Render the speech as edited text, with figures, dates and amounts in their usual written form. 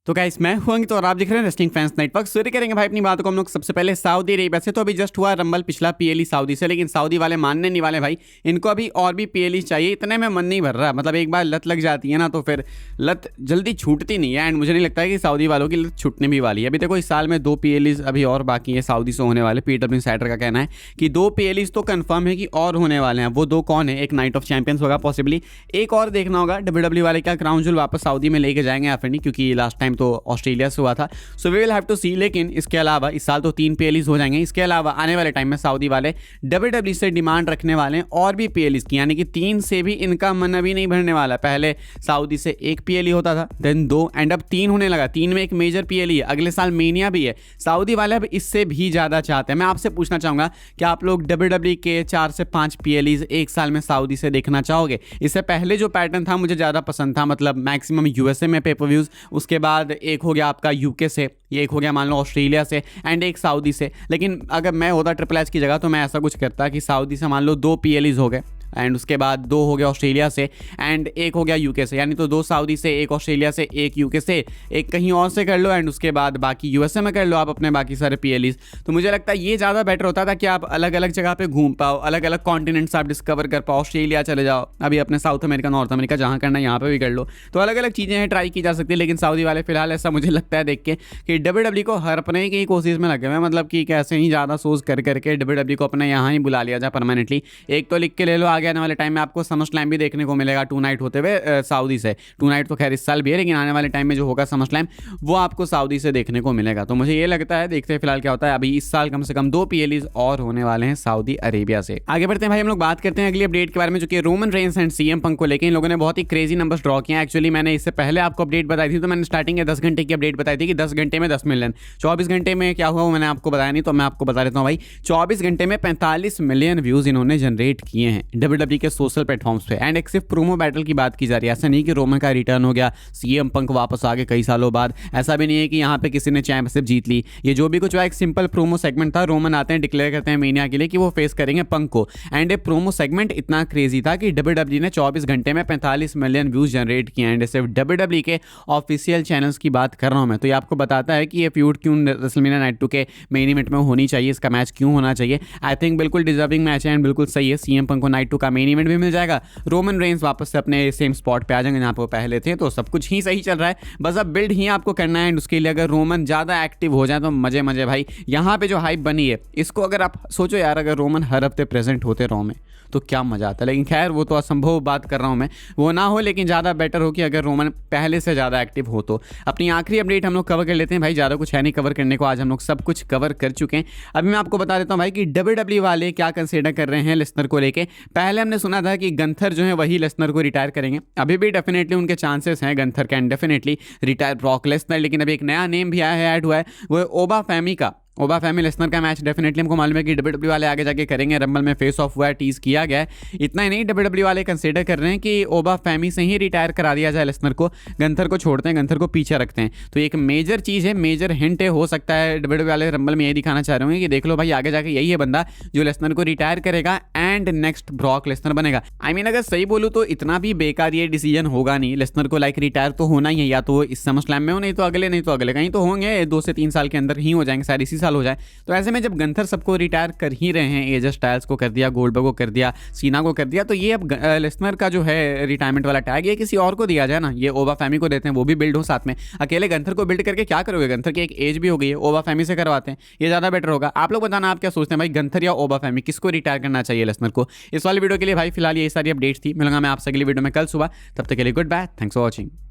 तो गाइस मैं हूं अंकित और आप देख रहे हैं रेस्लिंग फैंस नेटवर्क। शुरू करेंगे भाई अपनी बात को हम लोग सबसे पहले सऊदी अरेबिया से। तो अभी जस्ट हुआ रंबल पिछला पीएलई सऊदी से, लेकिन सऊदी वाले मानने नहीं वाले भाई। इनको अभी और भी पीएलई चाहिए, इतने में मन नहीं भर रहा। मतलब एक बार लत लग जाती है ना तो फिर लत जल्दी छूटती नहीं है। एंड मुझे नहीं लगता है कि सऊदी वालों की लत छूटने भी वाली है। अभी देखो इस साल में 2 पीएलईज अभी और बाकी है सऊदी से होने वाले। पीटर इनसाइडर का कहना है कि 2 पीएलईज तो कंफर्म है कि और होने वाले हैं। वो 2 कौन है? एक नाइट ऑफ चैंपियंस होगा पॉसिबली, एक और देखना होगा डब्ल्यूडब्ल्यू वाले क्या क्राउन ज्वेल वापस सऊदी में लेके जाएंगे या फिर नहीं, क्योंकि लास्ट टाइम तो ऑस्ट्रेलिया हुआ था। So we will have to see. लेकिन इसके अलावा इस साल तो 3 पीएलईज हो जाएंगे। इसके अलावा आने वाले टाइम में सऊदी वाले डब्ल्यूडब्ल्यू से डिमांड रखने वाले हैं और भी पीएलईज की, यानी कि 3 से भी इनका मन अभी नहीं भरने वाला। पहले सऊदी से 1 पीएलई होता था, देन 2 एंड अब 3 होने लगा। 3 में एक मेजर पीएलई है, अगले साल मेनिया भी है। सऊदी वाले अब इससे भी ज्यादा चाहते हैं। मैं आपसे पूछना चाहूंगा कि आप लोग डब्ल्यूडब्ल्यू के 4 से 5 पीएलईज एक साल में सऊदी से देखना चाहोगे? इससे पहले जो पैटर्न था मुझे ज्यादा पसंद था, मतलब मैक्सिमम यूएसए में पेपर-व्यूज, उसके बाद एक हो गया आपका यूके से, ये एक हो गया मान लो ऑस्ट्रेलिया से, एंड एक सऊदी से। लेकिन अगर मैं होता ट्रिपल एच की जगह तो मैं ऐसा कुछ करता कि सऊदी से मान लो 2 पीएलईज हो गए एंड उसके बाद 2 हो गया ऑस्ट्रेलिया से एंड एक हो गया यूके से, यानी तो 2 सऊदी से, 1 ऑस्ट्रेलिया से, 1 यूके से, एक कहीं और से कर लो एंड उसके बाद बाकी यूएसए में कर लो आप अपने बाकी सारे पीएलईज। तो मुझे लगता है ये ज़्यादा बेटर होता था कि आप अलग अलग जगह पे घूम पाओ, अलग अलग कॉन्टिनेंट्स आप डिस्कवर कर पाओ। ऑस्ट्रेलिया चले जाओ, अभी अपने साउथ अमेरिका, नॉर्थ अमेरिका, जहाँ करना है यहाँ पर भी कर लो। तो अलग अलग चीज़ें हैं, ट्राई की जा सकती है। लेकिन सऊदी वाले फिलहाल ऐसा मुझे लगता है देख के कि डब्ल्यूडब्ल्यू को हड़पने की कोशिश में लगे हुए हैं। मतलब कि कैसे ही ज़्यादा सोच कर करके डब्ल्यूडब्ल्यू को अपने यहाँ ही बुला लिया जाए परमानेंटली। एक तो लिख के ले लो, आगे आने वाले टाइम में आपको समर स्लैम भी देखने को मिलेगा 2 नाइट होते हुए सऊदी से। 2 नाइट तो खैर इस साल भी है, लेकिन आने वाले टाइम में जो होगा समर स्लैम वो आपको सऊदी से देखने को मिलेगा। तो मुझे ये लगता है, देखते हैं फिलहाल क्या होता है। अभी इस साल कम से कम 2 पीएलईज और होने वाले हैं सऊदी अरेबिया से। आगे बढ़ते हैं भाई, हम लोग बात करते हैं अगली अपडेट के बारे में, जो कि Roman Reigns and CM Punk को लेकर इन लोगों ने बहुत ही क्रेजी नंबर्स ड्रॉ किए हैं। एक्चुअली मैंने इससे पहले आपको अपडेट बताई थी, तो मैंने स्टार्टिंग में 10 घंटे की अपडेट बताई थी कि 10 घंटे में 10 मिलियन। 24 घंटे में क्या हुआ वो मैंने आपको बताया नहीं, तो मैं आपको बता देता हूँ भाई। 24 घंटे में 45 मिलियन व्यूज इन्होंने जनरेट किए हैं डब्ल्यूडब्ल्यू के सोशल प्लेटफॉर्म्स पे। एंड एक सिर्फ प्रोमो बैटल की बात की जा रही है, ऐसा नहीं कि रोमन का रिटर्न हो गया, सीएम पंक वापस आ गए कई सालों बाद। ऐसा भी नहीं है कि यहाँ पे किसी ने चैंपियनशिप जीत ली। ये जो भी कुछ हुआ एक सिंपल प्रोमो सेगमेंट था। रोमन आते हैं, डिक्लेयर करते हैं मेनिया के लिए कि वो फेस करेंगे पंक को। एंड ये प्रोमो सेगमेंट इतना क्रेजी था कि डब्ल्यूडब्ल्यू ने 24 घंटे में 45 मिलियन व्यूज जनरेट किए। एंड सिर्फ डब्ल्यूडब्ल्यू के ऑफिशियल चैनल्स की बात कर रहा हूँ मैं। तो ये आपको बताता है कि ये फ्यूड क्यों रेसलमेनिया नाइट 2 के मेन इवेंट में होनी चाहिए, इसका मैच क्यों होना चाहिए। आई थिंक बिल्कुल डिजर्विंग मैच है एंड बिल्कुल सही है। सीएम पंक को नाइट 2 का मेन इवेंट भी मिल जाएगा, रोमन रेंस वापस से अपने सेम स्पॉट पे आ जाएंगे जहाँ पे वो पहले थे। तो सब कुछ ही सही चल रहा है, बस अब बिल्ड ही आपको करना है। एंड उसके लिए अगर रोमन ज़्यादा एक्टिव हो जाए तो मजे मजे भाई। यहाँ पे जो हाइप बनी है, इसको अगर आप सोचो यार, अगर रोमन हर हफ्ते प्रेजेंट होते रॉ में तो क्या मजा आता है। लेकिन खैर वो तो असंभव बात कर रहा हूँ मैं, वो ना हो। लेकिन ज़्यादा बेटर हो कि अगर रोमन पहले से ज़्यादा एक्टिव हो। तो अपनी आखिरी अपडेट हम लोग कवर कर लेते हैं भाई। ज़्यादा कुछ है नहीं कवर करने को, आज हम लोग सब कुछ कवर कर चुके हैं। अभी मैं आपको बता देता हूँ भाई कि डब्ल्यूडब्ल्यू वाले क्या कंसिडर कर रहे हैं लेसनर को लेके। पहले हमने सुना था कि गंथर जो है वही लेसनर को रिटायर करेंगे। अभी भी डेफिनेटली उनके चांसेस हैं, Gunther can definitely retire Brock Lesnar. लेकिन अभी एक नया नेम भी आया है, ऐड हुआ है, वो है ओबा फैमी का। ओबा फैमी लेसनर का मैच डेफिनेटली हमको मालूम है कि डब्ल्यूडब्ल्यू वाले आगे जाके करेंगे। रंबल में फेस ऑफ हुआ है, टीज किया गया है। इतना ही नहीं, डब्ल्यूडब्ल्यू वाले कंसीडर कर रहे हैं कि ओबा फैमी से ही रिटायर करा दिया जाए लेसनर को। गंथर को छोड़ते हैं, गंथर को पीछे रखते हैं। तो एक मेजर चीज़ है, मेजर हिंट है। हो सकता है डब्ल्यूडब्ल्यू वाले रंबल में यही दिखाना चाह रहे होंगे कि देख लो भाई, आगे जाके यही है बंदा जो लेसनर को रिटायर करेगा एंड नेक्स्ट ब्रॉक लेसनर बनेगा। आई मीन अगर सही बोलूँ तो इतना भी बेकार ये डिसीजन होगा नहीं। लेसनर को लाइक रिटायर तो होना ही है, या तो इस समर स्लैम में हो, नहीं तो अगले, नहीं तो अगले, कहीं तो होंगे 2 से 3 साल के अंदर ही हो जाएंगे, शायद इसी साल हो जाए। तो ऐसे में जब गंथर सबको रिटायर कर ही रहे हैं, एजे स्टाइल्स को कर दिया, गोल्डबर्ग को कर दिया, सीना को कर दिया, तो ये अब लेसनर का जो है रिटायरमेंट वाला टैग ये किसी और को दिया जाए ना। ये ओबा फैमी को देते हैं, वो भी बिल्ड हो साथ में। अकेले गंथर को बिल्ड करके क्या करोगे? गंथर की एक एज भी हो गई है, ओबा फैमी से करवाते हैं, ये ज़्यादा बेटर होगा। आप लोग बताना आप क्या सोचते हैं भाई, गंथर या ओबा फैमी, किसको रिटायर करना चाहिए लेसनर को? इस वाली वीडियो के लिए भाई फिलहाल ये सारी अपडेट्स थी। मिलूंगा मैं आपसे अगली वीडियो में कल सुबह। तब तक के लिए goodbye, thanks for watching.